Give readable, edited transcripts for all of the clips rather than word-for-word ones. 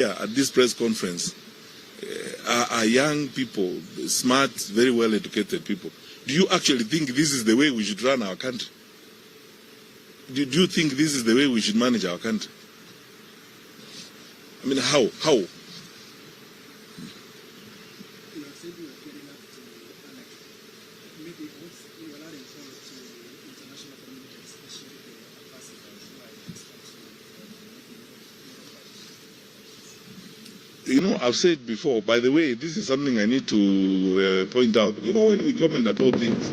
Yeah, at this press conference are young people, smart, very well educated people. Do you actually think this is the way we should run our country? Do you think this is the way we should manage our country? I mean, how? You know, I've said before, by the way, this is something I need to point out. You know, when we comment about things,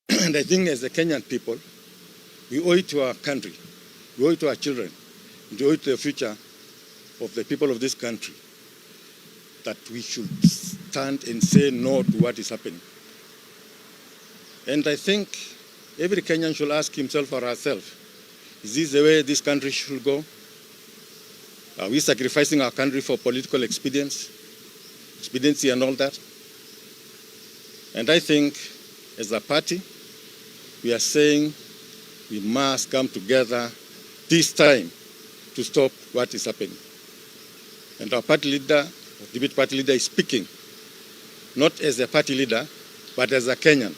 and I think as the Kenyan people, we owe it to our country, we owe it to our children, we owe it to the future of the people of this country that we should stand and say no to what is happening. And I think every Kenyan should ask himself or herself, is this the way this country should go? Are we sacrificing our country for political expediency and all that? And I think as a party, we are saying we must come together this time to stop what is happening. And our party leader, deputy party leader, is speaking, not as a party leader, but as a Kenyan.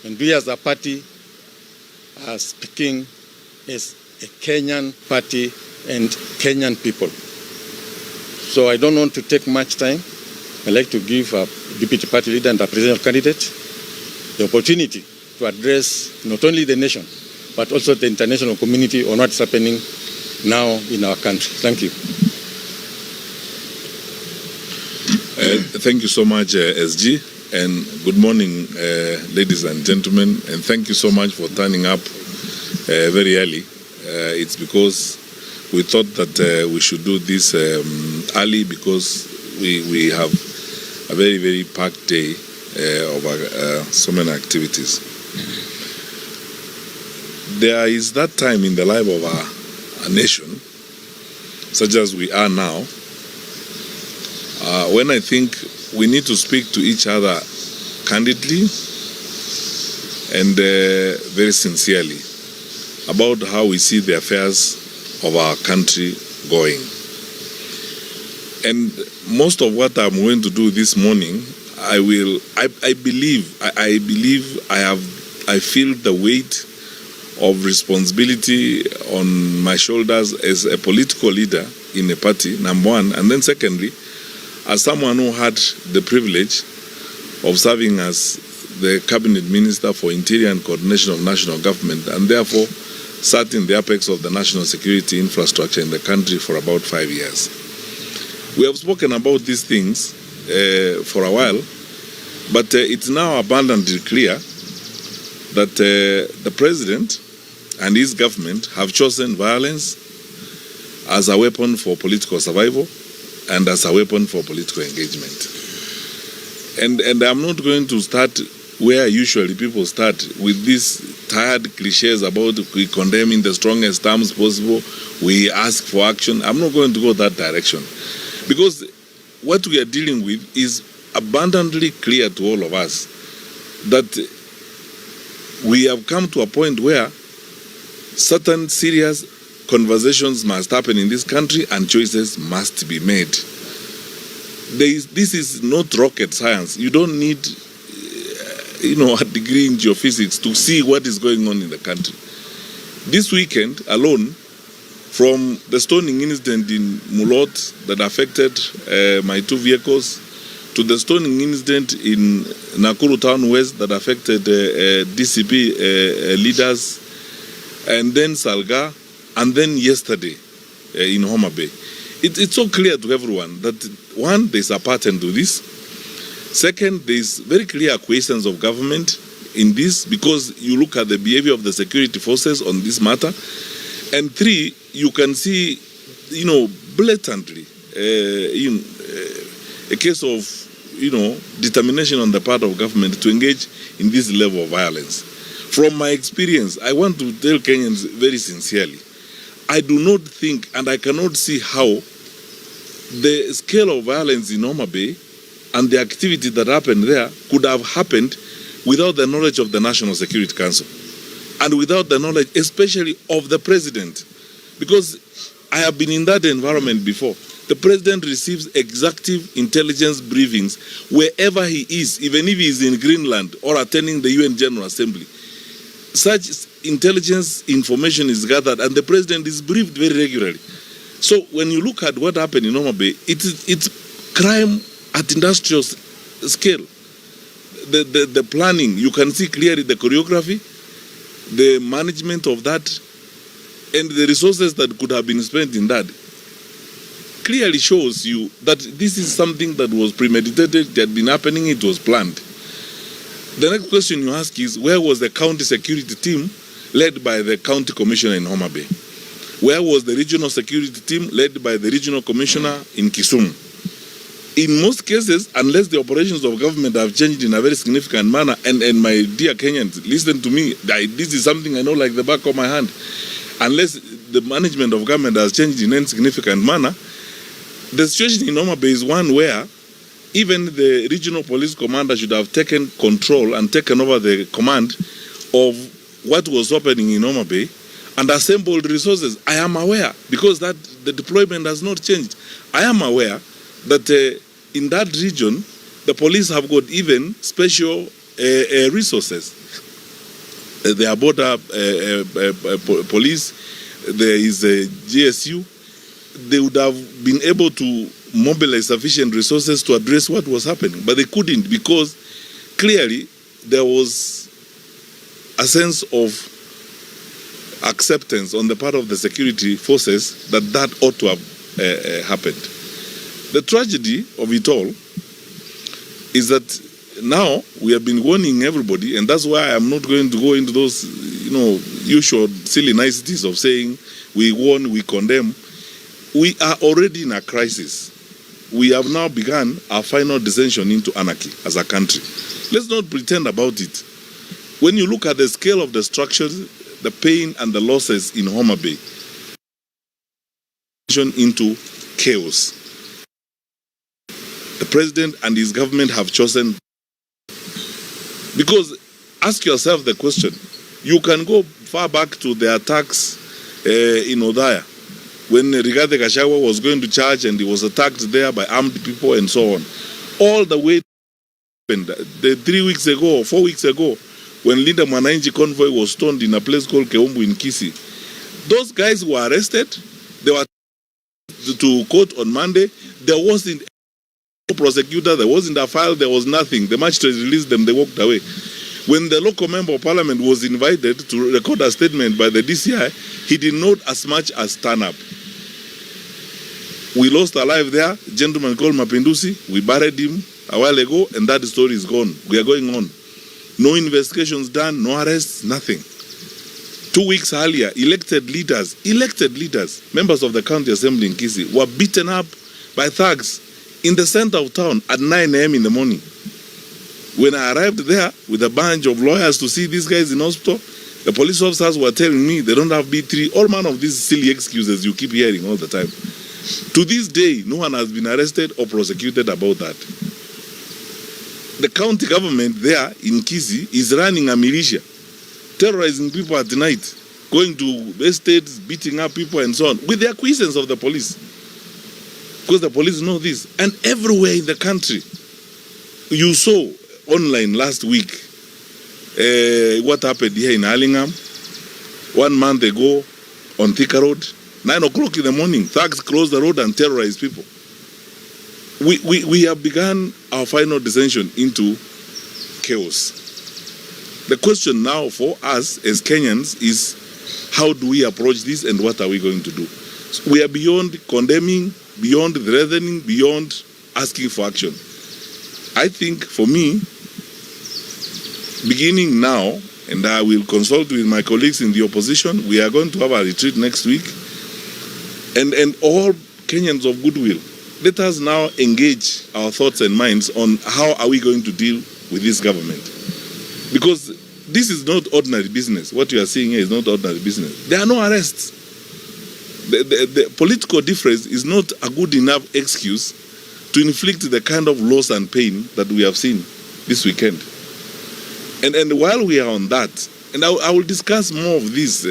And we as a party are speaking as a Kenyan party and Kenyan people. So I don't want to take much time. I'd like to give our deputy party leader and our presidential candidate the opportunity to address not only the nation, but also the international community on what's happening now in our country. Thank you. Thank you so much, SG, and good morning, ladies and gentlemen, and thank you so much for turning up very early. It's because we thought that we should do this early because we have a very, very packed day of so many activities. There is that time in the life of a nation, such as we are now, when I think we need to speak to each other candidly and very sincerely about how we see the affairs of our country going. And most of what I'm going to do this morning, I feel the weight of responsibility on my shoulders as a political leader in a party, number one, and then secondly, as someone who had the privilege of serving as the Cabinet Minister for Interior and Coordination of National Government, and therefore sat in the apex of the national security infrastructure in the country for about 5 years. We have spoken about these things for a while, but it's now abundantly clear that the President and his government have chosen violence as a weapon for political survival and as a weapon for political engagement. And I'm not going to start where usually people start with these tired cliches about we condemn in the strongest terms possible, we ask for action. I'm not going to go that direction, because what we are dealing with is abundantly clear to all of us that we have come to a point where certain serious conversations must happen in this country and choices must be made. This is not rocket science. You don't need a degree in geophysics to see what is going on in the country. This weekend alone, from the stoning incident in Mulot that affected my two vehicles, to the stoning incident in Nakuru Town West that affected DCP leaders, and then Salga, and then yesterday in Homa Bay. It's so clear to everyone that, one, there's a pattern to this. Second, there's very clear acquiescence of government in this, because you look at the behavior of the security forces on this matter. And three, you can see, blatantly, a case of, determination on the part of government to engage in this level of violence. From my experience, I want to tell Kenyans very sincerely, I do not think, and I cannot see how the scale of violence in Homa Bay and the activity that happened there could have happened without the knowledge of the National Security Council and without the knowledge especially of the president. Because I have been in that environment before. The president receives executive intelligence briefings wherever he is, even if he is in Greenland or attending the UN General Assembly. Such intelligence information is gathered and the president is briefed very regularly. So when you look at what happened in Homa Bay, it's crime at industrial scale. The planning, you can see clearly the choreography, the management of that, and the resources that could have been spent in that clearly shows you that this is something that was premeditated, it had been happening, it was planned. The next question you ask is, where was the county security team led by the county commissioner in Homa Bay? Where was the regional security team led by the regional commissioner in Kisumu? In most cases, unless the operations of government have changed in a very significant manner, and my dear Kenyans, listen to me, this is something I know like the back of my hand. Unless the management of government has changed in any significant manner, the situation in Homa Bay is one where even the regional police commander should have taken control and taken over the command of what was happening in Homa Bay and assembled resources. I am aware, because that the deployment has not changed. I am aware that in that region, the police have got even special resources. There are border police, there is a GSU. They would have been able to mobilize sufficient resources to address what was happening, but they couldn't, because clearly there was a sense of acceptance on the part of the security forces that ought to have happened. The tragedy of it all is that now we have been warning everybody, and that's why I'm not going to go into those, usual silly niceties of saying we warn, we condemn. We are already in a crisis. We have now begun our final descension into anarchy as a country. Let's not pretend about it. When you look at the scale of destruction, the pain and the losses in Homa Bay, into chaos. The president and his government have chosen, because ask yourself the question, you can go far back to the attacks in Odaya, when Rigathi Gachagua was going to church and he was attacked there by armed people and so on. All the way the 3 weeks ago or 4 weeks ago, when Linda Mwananchi convoy was stoned in a place called Keumbu in Kisii. Those guys were arrested. They were to court on Monday. There wasn't a prosecutor, there wasn't a file, there was nothing. The magistrate released them, they walked away. When the local member of parliament was invited to record a statement by the DCI, he did not as much as turn up. We lost a life there, a gentleman called Mapinduzi. We buried him a while ago, and that story is gone. We are going on. No investigations done, no arrests, nothing. 2 weeks earlier, elected leaders, members of the county assembly in Kisii, were beaten up by thugs in the center of town at 9 a.m. in the morning. When I arrived there with a bunch of lawyers to see these guys in hospital, the police officers were telling me they don't have B3, all manner of these silly excuses you keep hearing all the time. To this day, no one has been arrested or prosecuted about that. The county government there in Kisii is running a militia, terrorizing people at night, going to estates, beating up people and so on, with the acquiescence of the police. Because the police know this. And everywhere in the country, you saw online last week what happened here in Allingham 1 month ago on Thika Road. 9 o'clock in the morning, thugs closed the road and terrorized people. We have begun our final descension into chaos. The question now for us as Kenyans is, How do we approach this and what are we going to do? So we are beyond condemning, beyond threatening, beyond asking for action. I think for me, beginning now, and I will consult with my colleagues in the opposition, we are going to have a retreat next week, and all Kenyans of goodwill, let us now engage our thoughts and minds on how are we going to deal with this government. Because this is not ordinary business. What you are seeing here is not ordinary business. There are no arrests. The political difference is not a good enough excuse to inflict the kind of loss and pain that we have seen this weekend. And while we are on that, and I will discuss more of this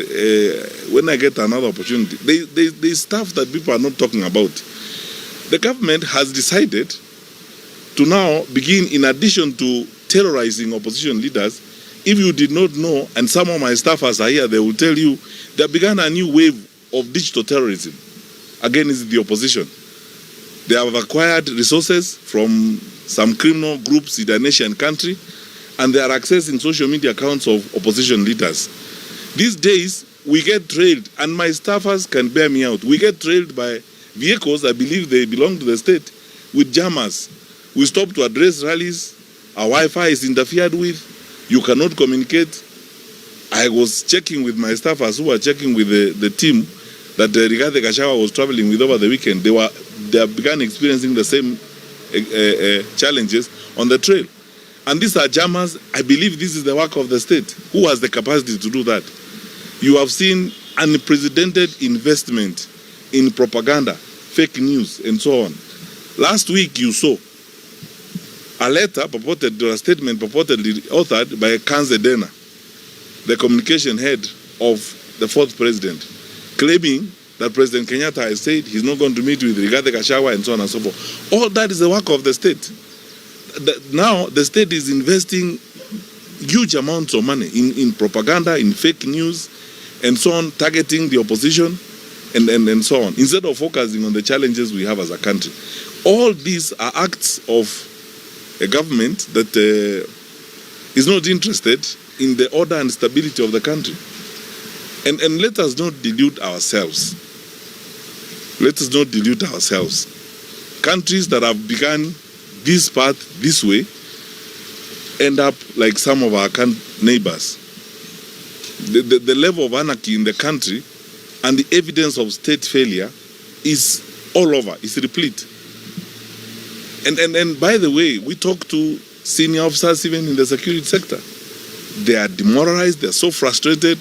when I get another opportunity, there's stuff that people are not talking about. The government has decided to now begin, in addition to terrorizing opposition leaders. If you did not know, and some of my staffers are here, they will tell you, they began a new wave of digital terrorism against the opposition. They have acquired resources from some criminal groups in the nation country, and they are accessing social media accounts of opposition leaders. These days, we get trailed, and my staffers can bear me out. We get trailed by vehicles, I believe they belong to the state, with jammers. We stop to address rallies. Our Wi-Fi is interfered with. You cannot communicate. I was checking with my staffers who were checking with the team that Rigathi Gachagua was traveling with over the weekend. They began experiencing the same challenges on the trail. And these are jammers. I believe this is the work of the state. Who has the capacity to do that? You have seen unprecedented investment in propaganda, fake news, and so on. Last week you saw a letter purported, or a statement purportedly authored by Kanze Dena, the communication head of the fourth president, claiming that President Kenyatta has said he's not going to meet with Rigathi Gachagua and so on and so forth. All that is the work of the state. Now the state is investing huge amounts of money in propaganda, in fake news, and so on, targeting the opposition and so on, instead of focusing on the challenges we have as a country. All these are acts of a government that is not interested in the order and stability of the country. And let us not delude ourselves. Let us not delude ourselves. Countries that have begun this path this way end up like some of our neighbors. The level of anarchy in the country and the evidence of state failure is all over, is replete. And by the way, we talk to senior officers even in the security sector. They are demoralized, they are so frustrated.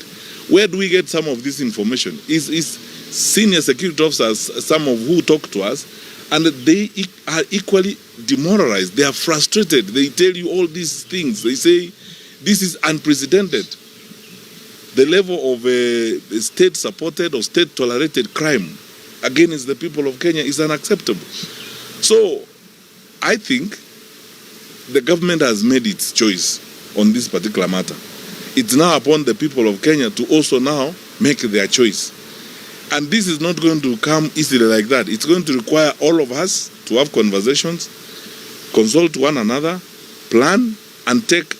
Where do we get some of this information? Is senior security officers, some of who talk to us, and they are equally demoralized. They are frustrated. They tell you all these things. They say, this is unprecedented. The level of state-supported or state-tolerated crime against the people of Kenya is unacceptable. So, I think the government has made its choice on this particular matter. It's now upon the people of Kenya to also now make their choice. And this is not going to come easily like that. It's going to require all of us to have conversations, consult one another, plan, and take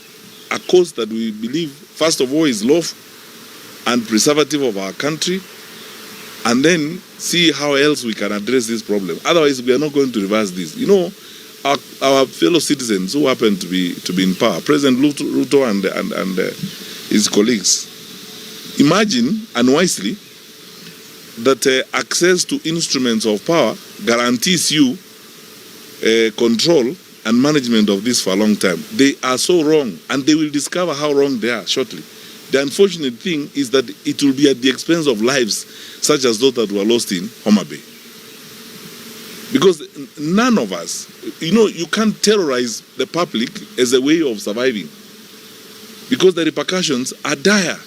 a course that we believe, first of all, is lawful and preservative of our country, and then see how else we can address this problem. Otherwise, we are not going to reverse this. You know, our fellow citizens who happen to be in power, President Ruto and his colleagues, imagine unwisely that access to instruments of power guarantees you control and management of this for a long time. They are so wrong, and they will discover how wrong they are shortly. The unfortunate thing is that it will be at the expense of lives such as those that were lost in Homa Bay. Because none of us, you can't terrorize the public as a way of surviving. Because the repercussions are dire.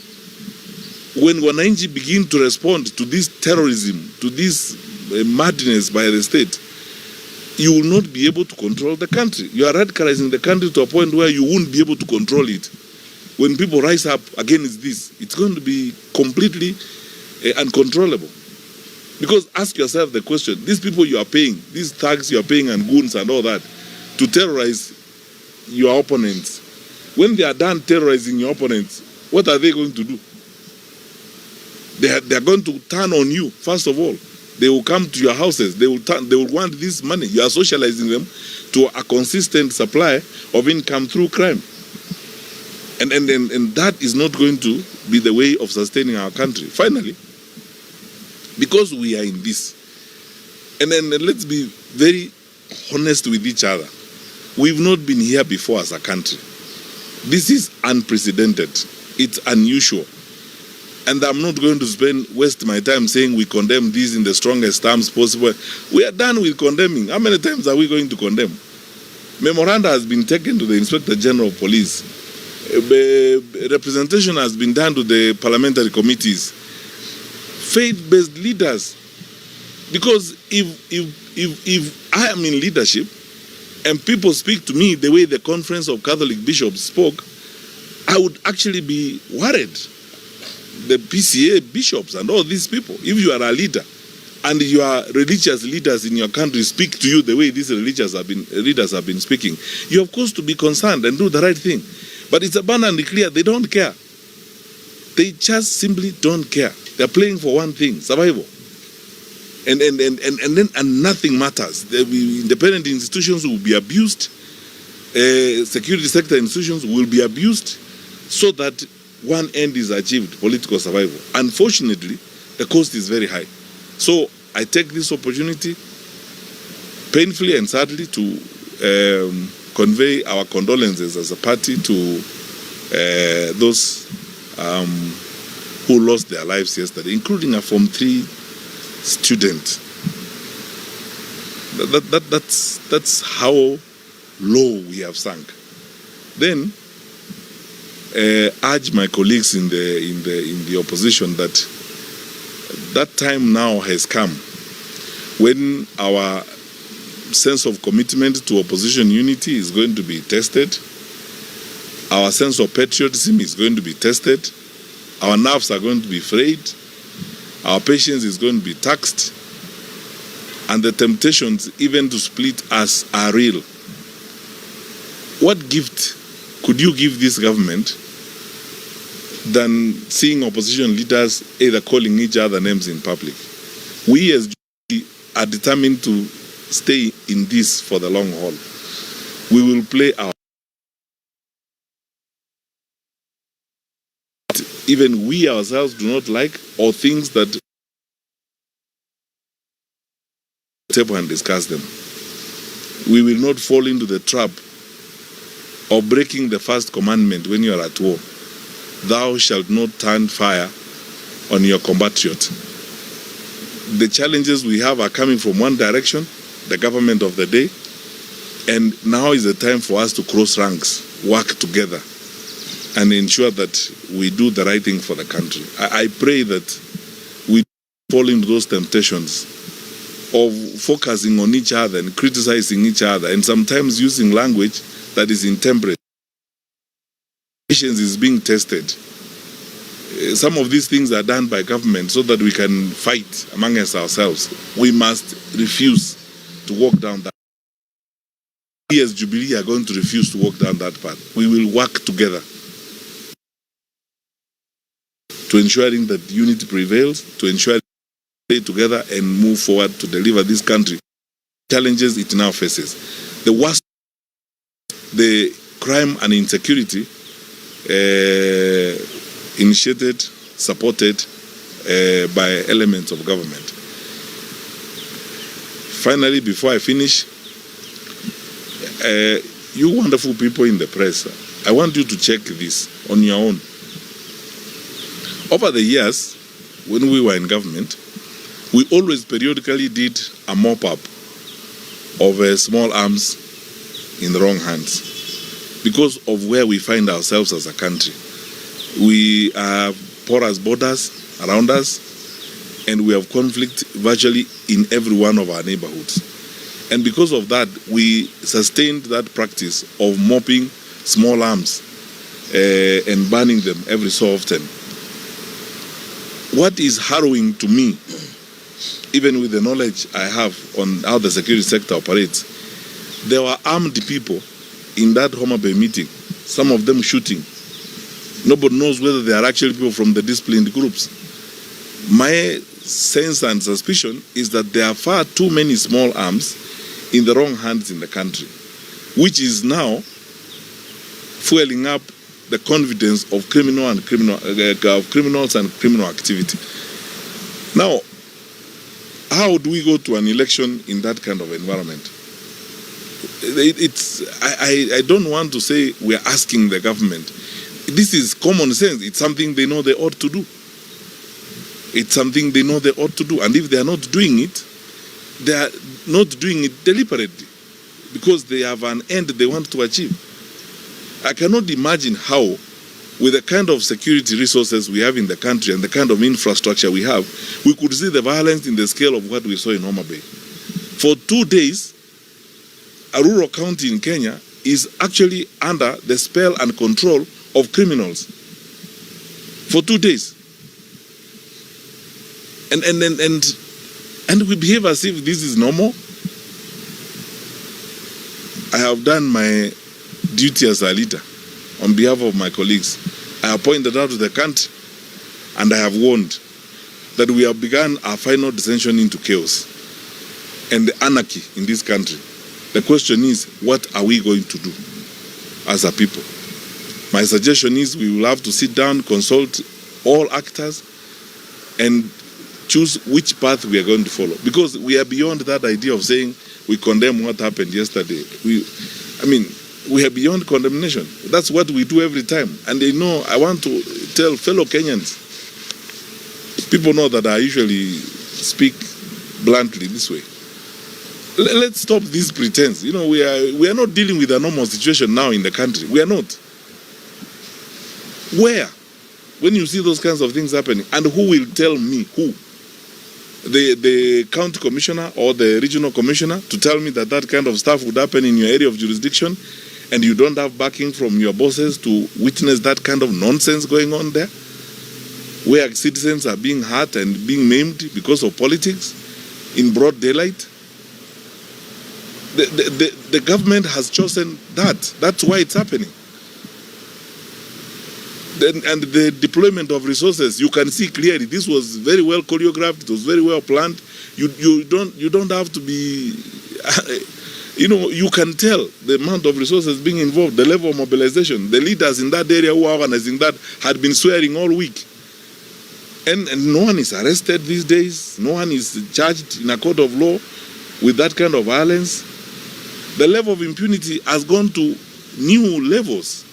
When wananchi begin to respond to this terrorism, to this madness by the state, you will not be able to control the country. You are radicalizing the country to a point where you won't be able to control it. When people rise up against this, it's going to be completely uncontrollable. Because ask yourself the question, these people you are paying, these thugs you are paying and goons and all that, to terrorize your opponents, when they are done terrorizing your opponents, what are they going to do? They are going to turn on you, first of all. They will come to your houses. They will want this money. You are socializing them to a consistent supply of income through crime. And that is not going to be the way of sustaining our country. Finally, because we are in this, and then let's be very honest with each other. We've not been here before as a country. This is unprecedented. It's unusual. And I'm not going to waste my time saying we condemn this in the strongest terms possible. We are done with condemning. How many times are we going to condemn? Memoranda has been taken to the Inspector General of Police. Representation has been done to the parliamentary committees. Faith-based leaders. Because if I am in leadership and people speak to me the way the Conference of Catholic Bishops spoke, I would actually be worried. The PCA bishops and all these people, if you are a leader and your religious leaders in your country speak to you the way these leaders have been speaking, you of course to be concerned and do the right thing. But it's abundantly clear they don't care. They just simply don't care. They're playing for one thing, survival. And nothing matters. The independent institutions will be abused. Security sector institutions will be abused so that one end is achieved, political survival. Unfortunately, the cost is very high. So I take this opportunity, painfully and sadly, to convey our condolences as a party to those who lost their lives yesterday, including a Form 3 student. That's how low we have sunk. Then urge my colleagues in the opposition that time now has come when our sense of commitment to opposition unity is going to be tested. Our sense of patriotism is going to be tested. Our nerves are going to be frayed. Our patience is going to be taxed. And the temptations even to split us are real. What gift could you give this government than seeing opposition leaders either calling each other names in public? We as Jubilee are determined to stay in this for the long haul. We will play our even we ourselves do not like, or things that table and discuss them. We will not fall into the trap of breaking the first commandment when you are at war. Thou shalt not turn fire on your compatriot. The challenges we have are coming from one direction, the government of the day, and now is the time for us to cross ranks, work together, and ensure that we do the right thing for the country. I pray that we fall into those temptations of focusing on each other and criticizing each other, and sometimes using language that is intemperate. Patience is being tested. Some of these things are done by government so that we can fight amongst ourselves. We must refuse to walk down that. We as Jubilee are going to refuse to walk down that path. We will work together to ensuring that unity prevails, to ensure we stay together and move forward to deliver this country challenges it now faces. The worst, the crime and insecurity initiated, supported by elements of government. Finally, before I finish, you wonderful people in the press, I want you to check this on your own. Over the years, when we were in government, we always periodically did a mop-up of small arms in the wrong hands because of where we find ourselves as a country. We have porous borders around us, and we have conflict virtually in every one of our neighborhoods. And because of that, we sustained that practice of mopping small arms and burning them every so often. What is harrowing to me, even with the knowledge I have on how the security sector operates, there were armed people in that Homa Bay meeting, some of them shooting. Nobody knows whether they are actually people from the disciplined groups. My sense and suspicion is that there are far too many small arms in the wrong hands in the country, which is now fueling up the confidence of criminals and criminal activity. Now, how do we go to an election in that kind of environment? I don't want to say we're asking the government. This is common sense. It's something they know they ought to do. It's something they know they ought to do. And if they are not doing it, they are not doing it deliberately because they have an end they want to achieve. I cannot imagine how, with the kind of security resources we have in the country and the kind of infrastructure we have, we could see the violence in the scale of what we saw in Homa Bay. For 2 days, a rural county in Kenya is actually under the spell and control of criminals. For 2 days. And we behave as if this is normal. I have done my duty as a leader on behalf of my colleagues. I have pointed out to the country and I have warned that we have begun our final descension into chaos and anarchy in this country. The question is, what are we going to do as a people? My suggestion is we will have to sit down, consult all actors and choose which path we are going to follow. Because we are beyond that idea of saying we condemn what happened yesterday. We are beyond condemnation. That's what we do every time. And they know, I want to tell fellow Kenyans, people know that I usually speak bluntly this way. Let's stop this pretense. You know, we are not dealing with a normal situation now in the country. We are not. Where? When you see those kinds of things happening, and who will tell me? Who? The county commissioner or the regional commissioner to tell me that that kind of stuff would happen in your area of jurisdiction and you don't have backing from your bosses to witness that kind of nonsense going on there, where citizens are being hurt and being maimed because of politics in broad daylight? The government has chosen that. That's why it's happening. And the deployment of resources, you can see clearly this was very well choreographed, it was very well planned. You don't have to be you can tell the amount of resources being involved, the level of mobilization. The leaders in that area who are organizing that had been swearing all week. And no one is arrested these days, no one is charged in a court of law with that kind of violence. The level of impunity has gone to new levels.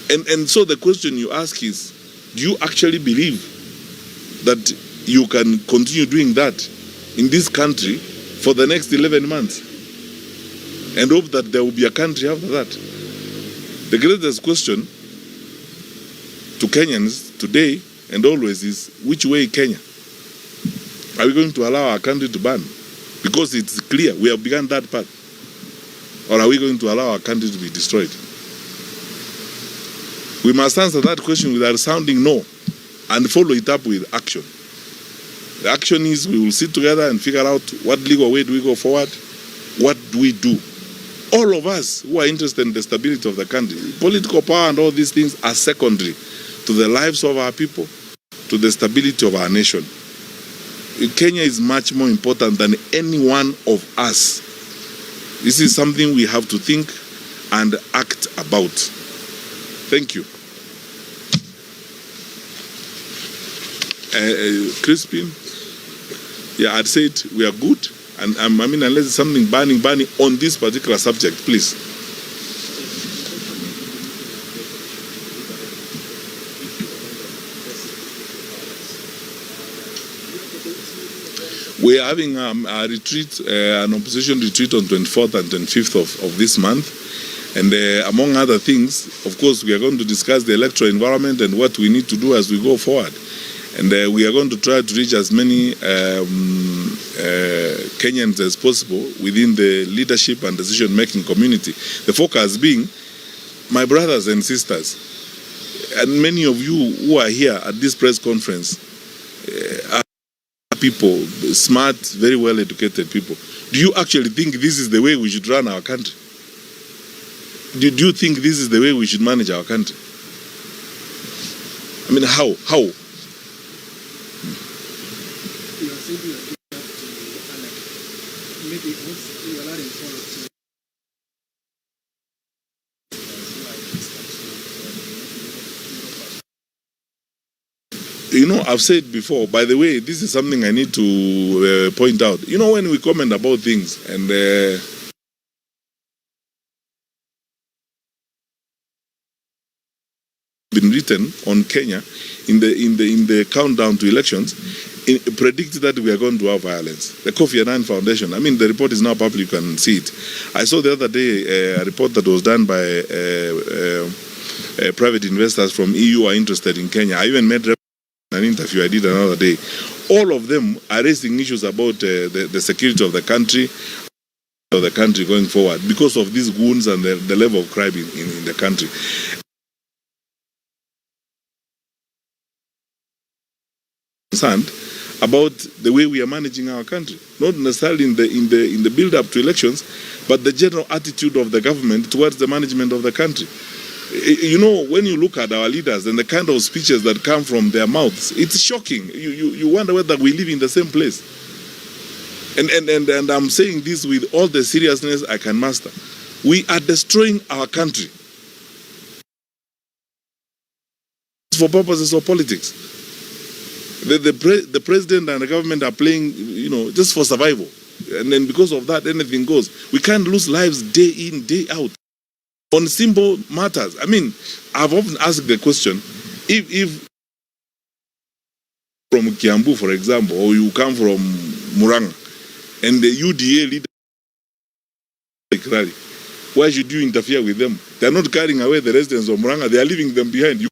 And so the question you ask is, do you actually believe that you can continue doing that in this country for the next 11 months and hope that there will be a country after that? The greatest question to Kenyans today and always is, which way Kenya? Are we going to allow our country to burn? Because it's clear we have begun that path. Or are we going to allow our country to be destroyed? We must answer that question with a sounding no and follow it up with action. The action is we will sit together and figure out what legal way do we go forward, what do we do. All of us who are interested in the stability of the country, political power and all these things are secondary to the lives of our people, to the stability of our nation. Kenya is much more important than any one of us. This is something we have to think and act about. Thank you. Crispin, yeah, I'd say it, we are good. And unless there's something burning on this particular subject, please. We are having a retreat, an opposition retreat on 24th and 25th of this month. And among other things, of course, we are going to discuss the electoral environment and what we need to do as we go forward. And we are going to try to reach as many Kenyans as possible within the leadership and decision-making community. The focus being, my brothers and sisters, and many of you who are here at this press conference are people, smart, very well-educated people. Do you actually think this is the way we should run our country? Do you think this is the way we should manage our country? I mean, how? said you are going up to maybe once you are allowing for You know, I've said before, by the way, this is something I need to point out. You know, when we comment about things and been written on Kenya in the countdown to elections, predicted that we are going to have violence. The Kofi Annan Foundation, I mean, the report is now public, you can see it. I saw the other day a report that was done by private investors from EU are interested in Kenya. I even made an interview I did another day. All of them are raising issues about the security of the country going forward because of these wounds and the level of crime in the country. Concerned about the way we are managing our country, not necessarily in the build-up to elections, but the general attitude of the government towards the management of the country. You know, when you look at our leaders and the kind of speeches that come from their mouths, it's shocking. You wonder whether we live in the same place. And I'm saying this with all the seriousness I can muster. We are destroying our country for purposes of politics. The president and the government are playing, you know, just for survival. And then because of that, anything goes. We can't lose lives day in, day out on simple matters. I mean, I've often asked the question, if from Kiambu, for example, or you come from Muranga, and the UDA leader, why should you interfere with them? They are not carrying away the residents of Muranga, they are leaving them behind.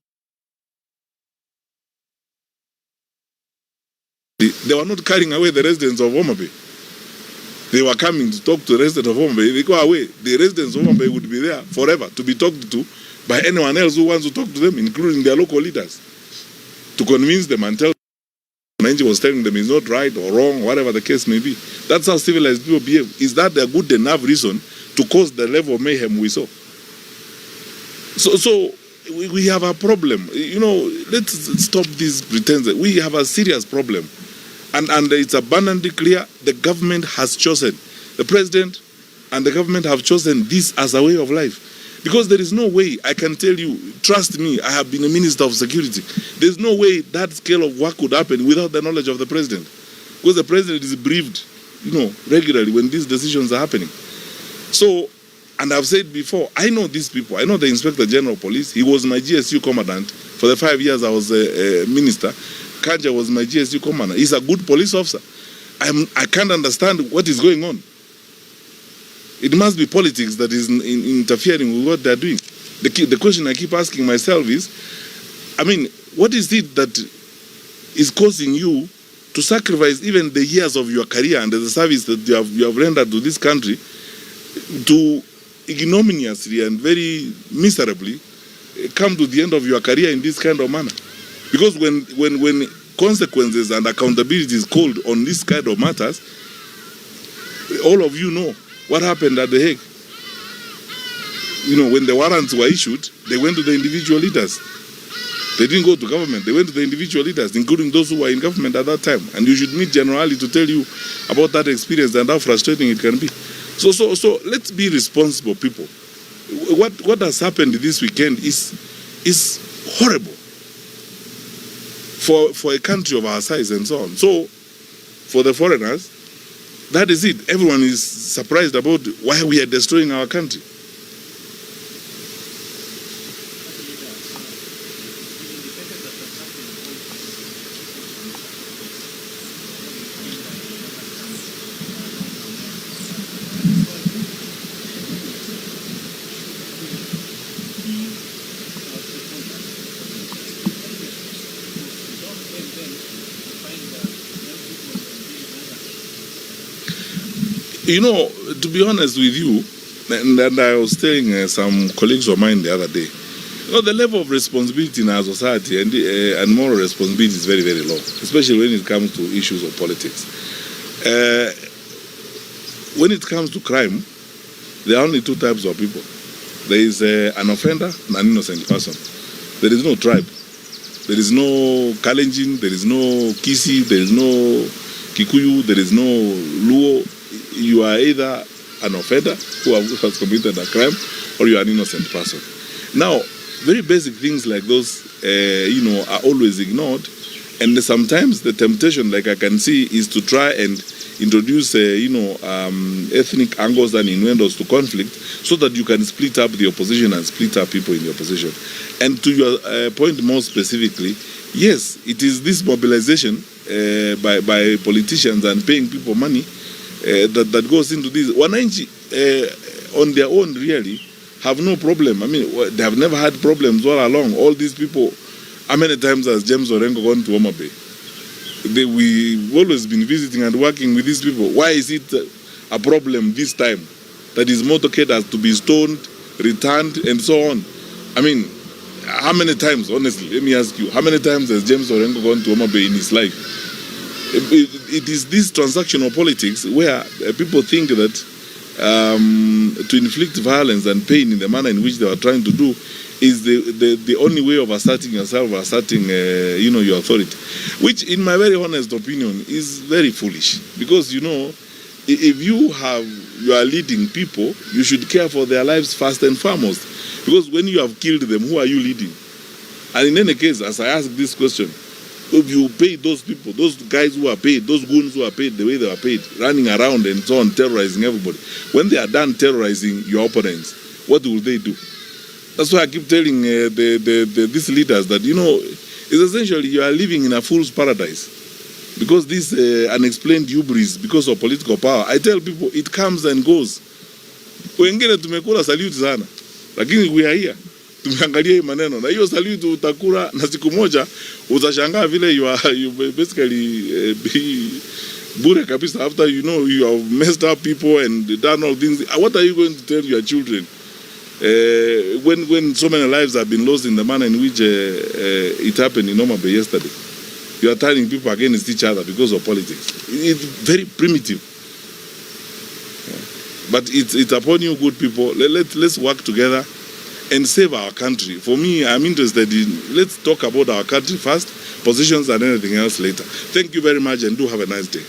They were not carrying away the residents of Homa Bay. They were coming to talk to the residents of Homa Bay. They go away. The residents of Homa Bay would be there forever to be talked to by anyone else who wants to talk to them, including their local leaders, to convince them and tell them Nanji was telling them is not right or wrong, whatever the case may be. That's how civilized people behave. Is that a good enough reason to cause the level of mayhem we saw? So we have a problem. You know, let's stop this pretense. We have a serious problem. And it's abundantly clear the government has chosen, the president and the government have chosen this as a way of life. Because there is no way, I can tell you, trust me, I have been a minister of security. There's no way that scale of work could happen without the knowledge of the president. Because the president is briefed, you know, regularly when these decisions are happening. So, and I've said before, I know these people. I know the Inspector General of Police. He was my GSU commandant for the 5 years I was a minister. Kanja was my GSU commander. He's a good police officer. I can't understand what is going on. It must be politics that is interfering with what they're doing. The question I keep asking myself is, I mean, what is it that is causing you to sacrifice even the years of your career and the service that you have rendered to this country to ignominiously and very miserably come to the end of your career in this kind of manner? Because when consequences and accountability is called on this kind of matters, all of you know what happened at The Hague. You know, when the warrants were issued, they went to the individual leaders. They didn't go to government, they went to the individual leaders, including those who were in government at that time. And you should meet General Ali to tell you about that experience and how frustrating it can be. So let's be responsible people. What has happened this weekend is horrible for a country of our size and so on. So for the foreigners, that is it. Everyone is surprised about why we are destroying our country. You know, to be honest with you, and I was telling some colleagues of mine the other day, you know, the level of responsibility in our society and moral responsibility is very, very low, especially when it comes to issues of politics. When it comes to crime, there are only two types of people. There is an offender and an innocent person. There is no tribe. There is no Kalenjin, there is no Kisi, there is no Kikuyu, there is no Luo. You are either an offender who has committed a crime, or you are an innocent person. Now, very basic things like those, are always ignored. And sometimes the temptation, like I can see, is to try and introduce, ethnic angles and innuendos to conflict so that you can split up the opposition and split up people in the opposition. And to your point more specifically, yes, it is this mobilization by politicians and paying people money that goes into this. Wananchi, on their own, really have no problem. I mean, they have never had problems all along. All these people, how many times has James Orengo gone to Homa Bay? We've always been visiting and working with these people. Why is it a problem this time that his motorcade has to be stoned, returned, and so on? I mean, how many times, honestly, let me ask you, how many times has James Orengo gone to Homa Bay in his life? It is this transactional politics where people think that to inflict violence and pain in the manner in which they are trying to do is the only way of asserting yourself, asserting your authority, which in my very honest opinion is very foolish. Because if you are leading people, you should care for their lives first and foremost. Because when you have killed them, who are you leading? And in any case, as I ask this question, if you pay those people, those guys who are paid, those goons who are paid the way they are paid, running around and so on, terrorizing everybody, when they are done terrorizing your opponents, what will they do? That's why I keep telling these leaders that, it's essentially you are living in a fool's paradise. Because this unexplained hubris, because of political power, I tell people, it comes and goes. Wengine tumekula salute sana, lakini we are here. Tumeangalia hii maneno na hiyo salute utakula na siku moja utashangaa vile you basically bure kabisa after you have messed up people and done all things. What are you going to tell your children when so many lives have been lost in the manner in which it happened in Homa Bay yesterday? You are turning people against each other because of politics. It's very primitive. But it's upon you, good people. Let's work together and save our country. For me, I'm interested in, let's talk about our country first, positions and anything else later. Thank you very much and do have a nice day.